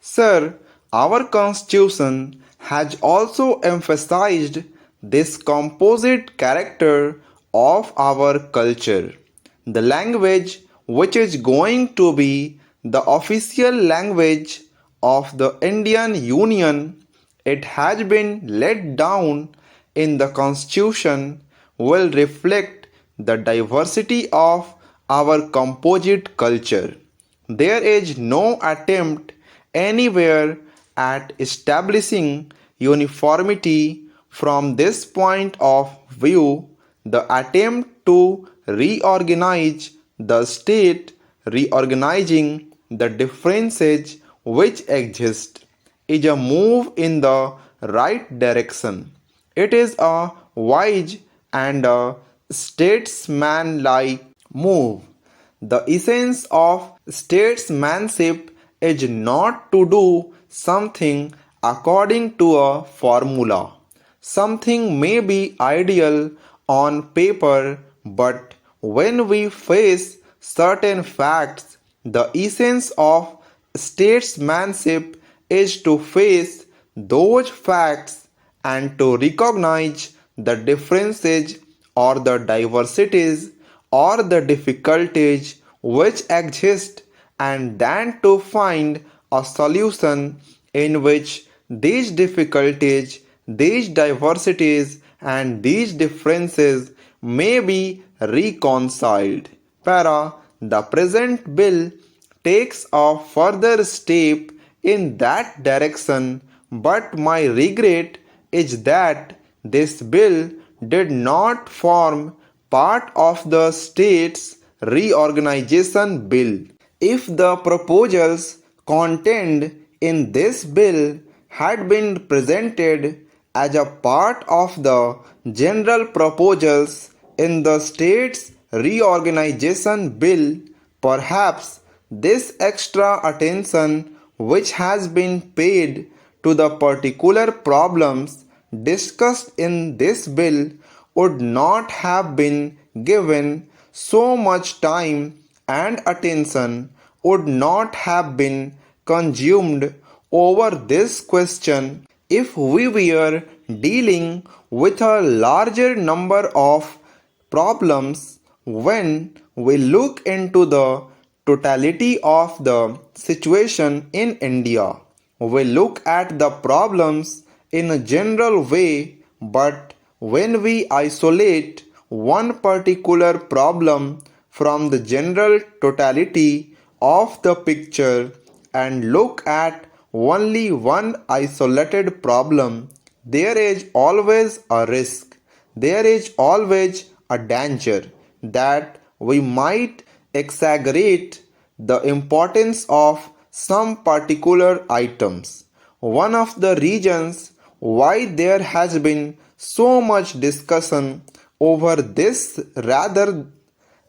Sir, our constitution has also emphasized this composite character of our culture. The language which is going to be the official language of the Indian Union, it has been laid down in the constitution, will reflect the diversity of our composite culture. There is no attempt anywhere at establishing uniformity. From this point of view. The attempt to reorganize the state, reorganizing the differences which exist, is a move in the right direction. It is a wise and a statesmanlike move. The essence of statesmanship is not to do something according to a formula. Something may be ideal on paper, but when we face certain facts, the essence of statesmanship is to face those facts and to recognize the differences or the diversities or the difficulties which exist, and then to find a solution in which these difficulties, these diversities, and these differences may be reconciled. The present bill takes a further step in that direction, but my regret is that this bill did not form part of the state's reorganization bill. If the proposals contained in this bill had been presented as a part of the general proposals in the state's reorganization bill, perhaps this extra attention which has been paid to the particular problems discussed in this bill would not have been given. So much time and attention would not have been consumed over this question if we were dealing with a larger number of problems. When we look into the totality of the situation in India, we look at the problems in a general way, but when we isolate one particular problem from the general totality of the picture and look at only one isolated problem, there is always a risk, there is always a danger that we might exaggerate the importance of some particular items. One of the reasons why there has been so much discussion over this rather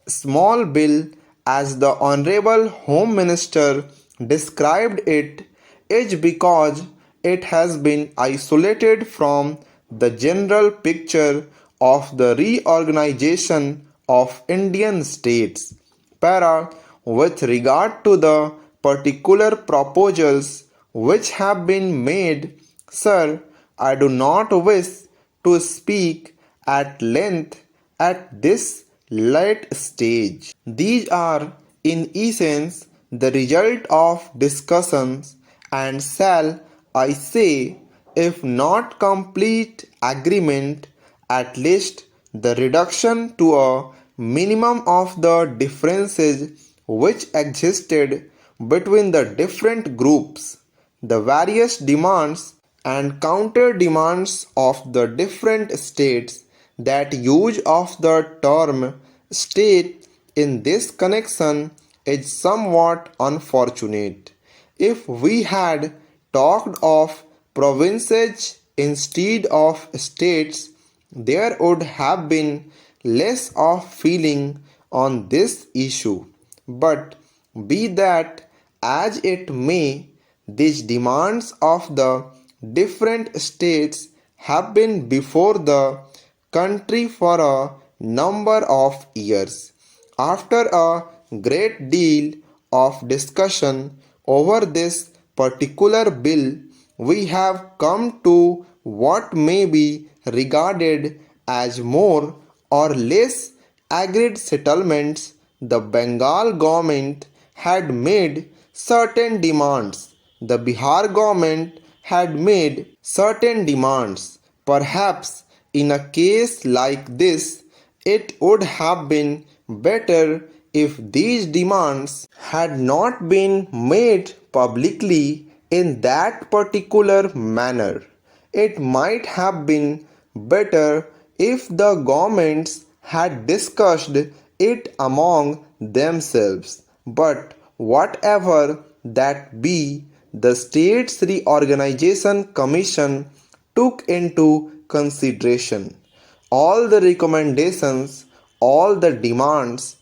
small bill, as the Honorable Home Minister described it, is because it has been isolated from the general picture of the reorganization of Indian states. With regard to the particular proposals which have been made, sir, I do not wish to speak at length at this late stage. These are in essence the result of discussions, and shall I say, if not complete agreement, at least the reduction to a minimum of the differences which existed between the different groups, the various demands and counter demands of the different states. That use of the term state in this connection is somewhat unfortunate. If we had talked of provinces instead of states, there would have been less of feeling on this issue. But be that as it may, these demands of the different states have been before the country for a number of years. After a great deal of discussion over this particular bill, we have come to what may be regarded as more or less agreed settlements. The Bengal government had made certain demands. The Bihar government had made certain demands. Perhaps in a case like this, it would have been better if these demands had not been made publicly in that particular manner. It might have been better if the governments had discussed it among themselves. But whatever that be, the States Reorganization Commission took into consideration all the recommendations, all the demands,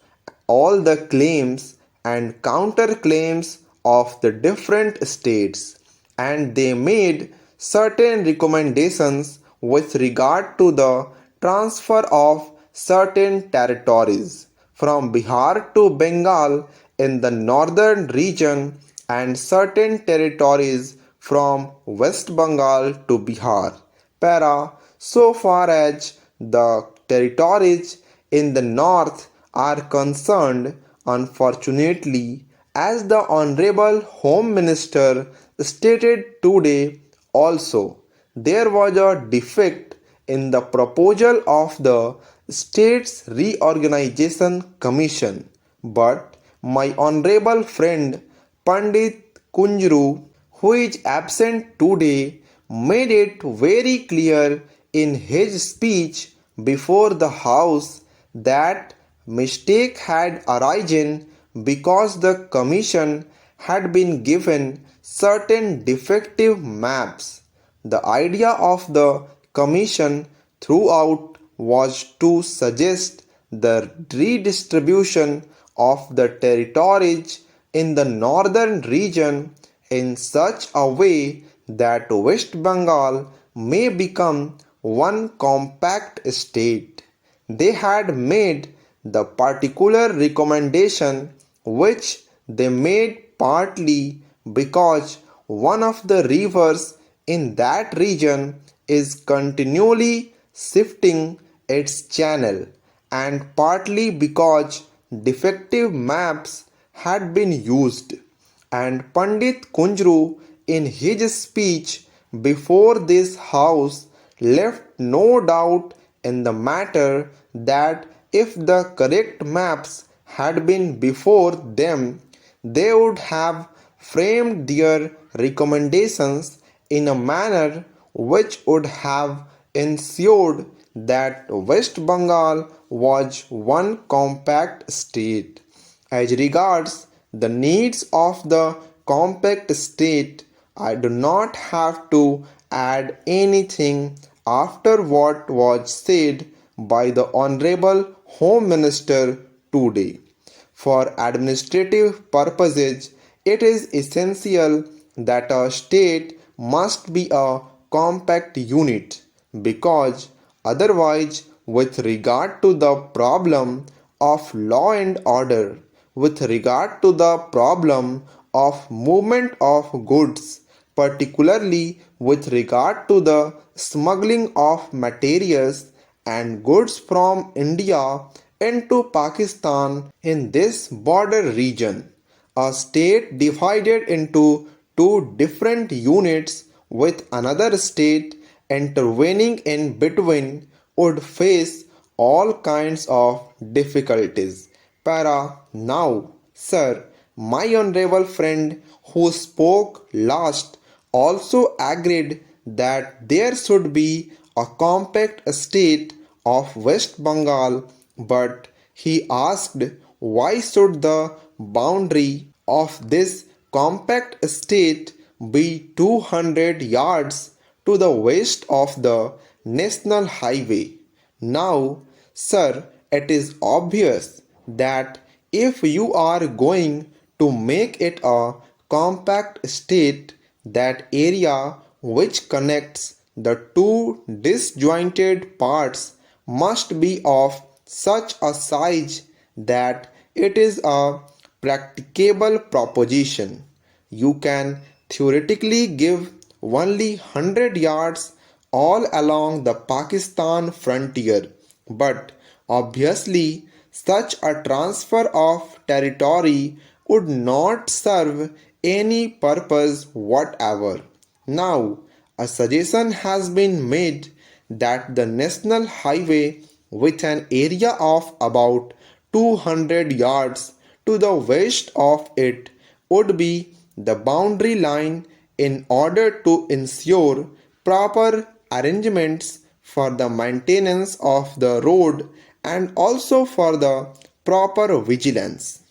all the claims and counterclaims of the different states, and they made certain recommendations with regard to the transfer of certain territories from Bihar to Bengal in the northern region and certain territories from West Bengal to Bihar. Para, so far as the territories in the north are concerned, unfortunately, as the Honorable Home Minister stated today also, there was a defect in the proposal of the States Reorganization Commission. But my honorable friend Pandit Kunjru, who is absent today, made it very clear in his speech before the House that mistake had arisen because the Commission had been given certain defective maps. The idea of the Commission throughout was to suggest the redistribution of the territories in the northern region in such a way that West Bengal may become one compact state. They had made the particular recommendation which they made partly because one of the rivers in that region is continually shifting its channel, and partly because defective maps had been used. And Pandit Kunjru, in his speech before this House, left no doubt in the matter that if the correct maps had been before them, they would have framed their recommendations in a manner which would have ensured that West Bengal was one compact state. As regards the needs of the compact state, I do not have to add anything after what was said by the Honorable Home Minister today. For administrative purposes, it is essential that a state must be a compact unit, because otherwise, with regard to the problem of law and order, with regard to the problem of movement of goods, particularly with regard to the smuggling of materials and goods from India into Pakistan in this border region, a state divided into two different units with another state intervening in between would face all kinds of difficulties. Para, now, sir, my honorable friend who spoke last also agreed that there should be a compact state of West Bengal, but he asked why should the boundary of this compact state be 200 yards to the west of the national highway. Now, sir, it is obvious that if you are going to make it a compact state, that area which connects the two disjointed parts must be of such a size that it is a practicable proposition. You can theoretically give only 100 yards all along the Pakistan frontier, but obviously such a transfer of territory would not serve any purpose whatever. Now, a suggestion has been made that the national highway with an area of about 200 yards to the west of it would be the boundary line in order to ensure proper arrangements for the maintenance of the road and also for the proper vigilance.